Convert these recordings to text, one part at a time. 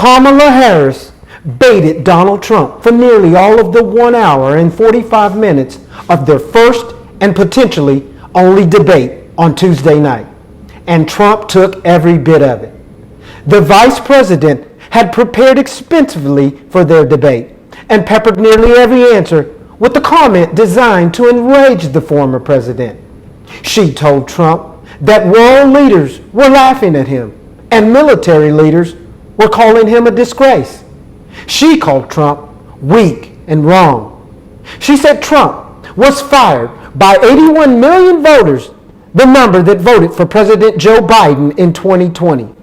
Kamala Harris baited Donald Trump for nearly all of the 1 hour and 45 minutes of their first and potentially only debate on Tuesday night. And Trump took every bit of it. The vice president had prepared expensively for their debate and peppered nearly every answer with a comment designed to enrage the former president. She told Trump that world leaders were laughing at him and military leaders were calling him a disgrace. She called Trump weak and wrong. She said Trump was fired by 81 million voters, the number that voted for President Joe Biden in 2020.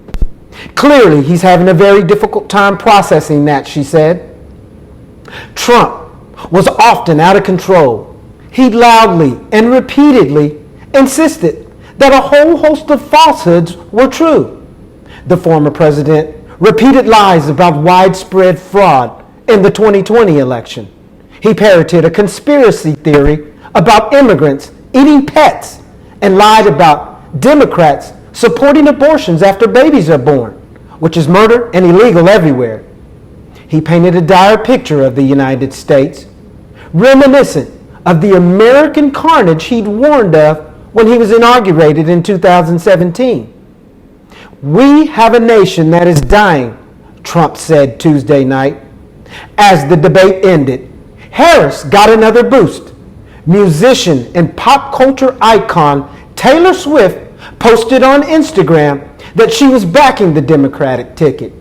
Clearly, he's having a very difficult time processing that, she said. Trump was often out of control. He loudly and repeatedly insisted that a whole host of falsehoods were true. The former president repeated lies about widespread fraud in the 2020 election. He parroted a conspiracy theory about immigrants eating pets and lied about Democrats supporting abortions after babies are born, which is murder and illegal everywhere. He painted a dire picture of the United States, reminiscent of the American carnage he'd warned of when he was inaugurated in 2017. We have a nation that is dying, Trump said Tuesday night. As the debate ended, Harris got another boost. Musician and pop culture icon Taylor Swift posted on Instagram that she was backing the Democratic ticket.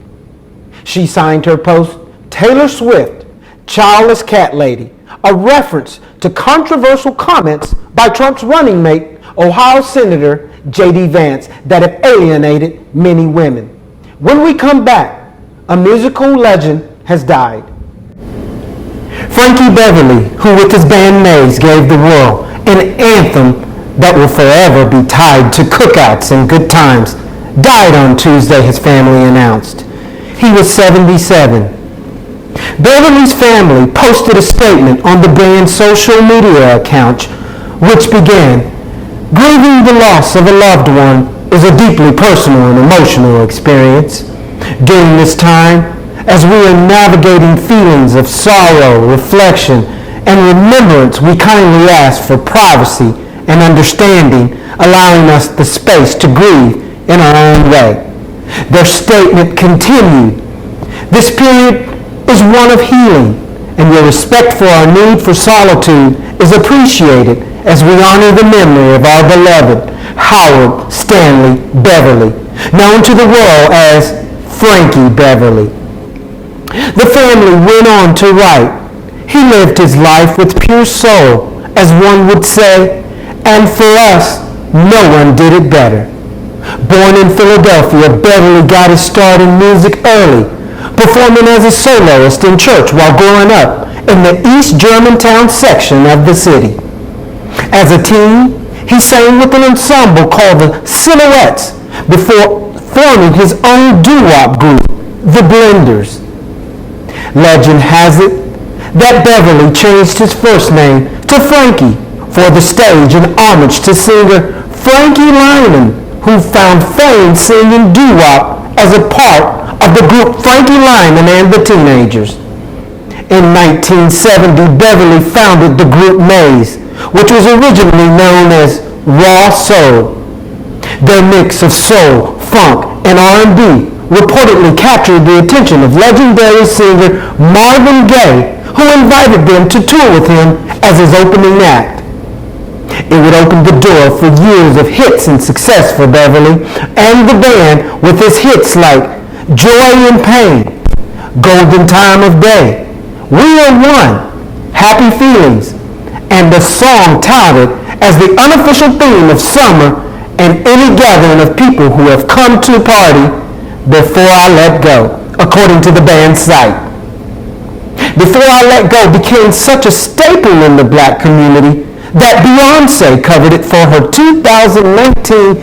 She signed her post, Taylor Swift, Childless Cat Lady, a reference to controversial comments by Trump's running mate, Ohio Senator J.D. Vance, that have alienated many women. When we come back, a musical legend has died. Frankie Beverly, who with his band Maze gave the world an anthem that will forever be tied to cookouts and good times, died on Tuesday, his family announced. He was 77. Beverly's family posted a statement on the band's social media account, which began, "Grieving the loss of a loved one is a deeply personal and emotional experience. During this time, as we are navigating feelings of sorrow, reflection, and remembrance, we kindly ask for privacy and understanding, allowing us the space to grieve in our own way." Their statement continued, "This period is one of healing, and your respect for our need for solitude is appreciated as we honor the memory of our beloved Howard Stanley Beverly, known to the world as Frankie Beverly." The family went on to write, "He lived his life with pure soul, as one would say, and for us, no one did it better." Born in Philadelphia, Beverly got his start in music early, performing as a soloist in church while growing up in the East Germantown section of the city. As a teen, he sang with an ensemble called the Silhouettes before forming his own doo-wop group, the Blenders. Legend has it that Beverly changed his first name to Frankie for the stage in homage to singer Frankie Lyman, who found fame singing doo-wop as a part of the group Frankie Lyman and the Teenagers. In 1970, Beverly founded the group Maze, which was originally known as Raw Soul. Their mix of soul, funk, and R&B reportedly captured the attention of legendary singer Marvin Gaye, who invited them to tour with him as his opening act. It would open the door for years of hits and success for Beverly and the band, with his hits like Joy and Pain, Golden Time of Day, We Are One, Happy Feelings, and the song touted as the unofficial theme of summer and any gathering of people who have come to party before I Let Go, according to the band's site. Before I Let Go became such a staple in the black community that Beyoncé covered it for her 2019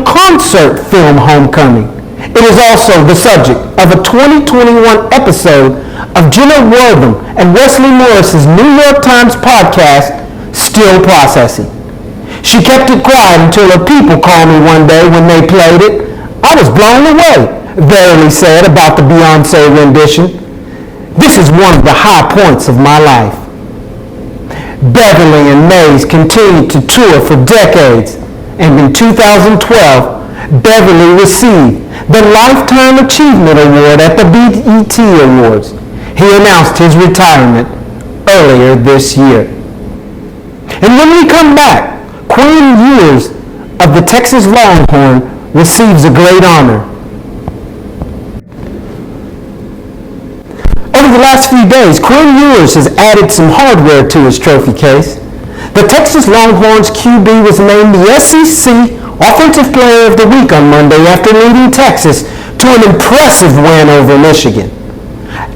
concert film Homecoming. It is also the subject of a 2021 episode of Jenna Wortham and Wesley Morris's New York Times podcast, Still Processing. She kept it quiet until her people called me one day when they played it. I was blown away. Verily said about the Beyonce rendition, "This is one of the high points of my life." Beverly and Mays continued to tour for decades, and in 2012, Beverly received the Lifetime Achievement Award at the BET Awards. He announced his retirement earlier this year. And when we come back, Quinn Ewers of the Texas Longhorn receives a great honor. Over the last few days, Quinn Ewers has added some hardware to his trophy case. The Texas Longhorns QB was named the SEC Offensive Player of the Week on Monday after leading Texas to an impressive win over Michigan.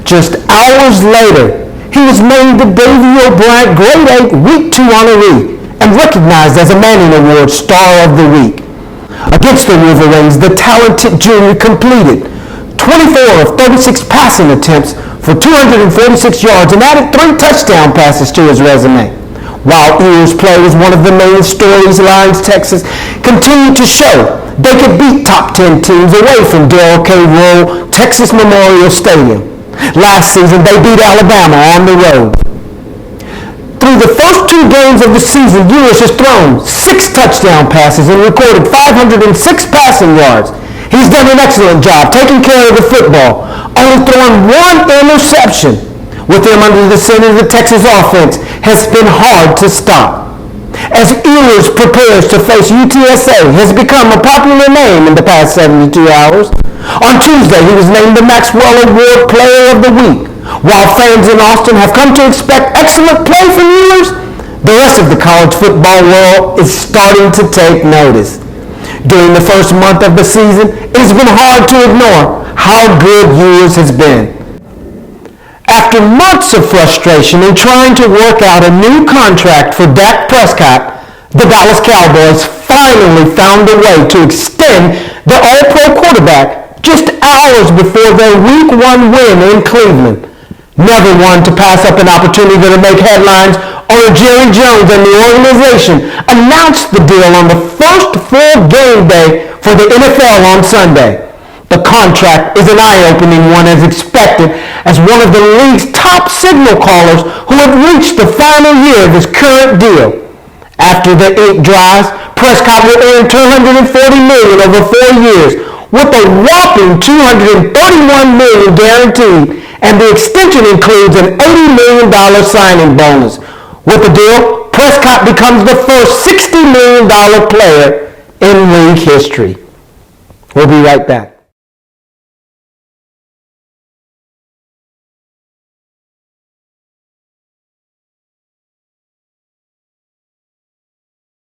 Just hours later, he was named the Davey O'Brien Grade 8 Week 2 honoree and recognized as a Manning Award Star of the Week. Against the Wolverines, the talented junior completed 24 of 36 passing attempts for 246 yards and added 3 touchdown passes to his resume. While Ewers' play was one of the main storylines, Texas continued to show they could beat top 10 teams away from Darrell K. Rowe Texas Memorial Stadium. Last season, they beat Alabama on the road. Through the first 2 games of the season, Ewers has thrown 6 touchdown passes and recorded 506 passing yards. He's done an excellent job taking care of the football, only throwing 1 interception. With him under the center, the Texas offense has been hard to stop. As Ewers prepares to face UTSA has become a popular name in the past 72 hours. On Tuesday, he was named the Maxwell Award Player of the Week. While fans in Austin have come to expect excellent play from Ewers, the rest of the college football world is starting to take notice. During the first month of the season, it has been hard to ignore how good Ewers has been. After months of frustration in trying to work out a new contract for Dak Prescott, the Dallas Cowboys finally found a way to extend the All-Pro quarterback just hours before their Week 1 win in Cleveland. Never one to pass up an opportunity to make headlines, owner Jerry Jones and the organization announced the deal on the first full game day for the NFL on Sunday. The contract is an eye-opening one as expected, as one of the league's top signal callers who have reached the final year of his current deal. After the ink dries, Prescott will earn $240 million over 4 years, with a whopping $231 million guaranteed, and the extension includes an $80 million signing bonus. With the deal, Prescott becomes the first $60 million player in league history. We'll be right back.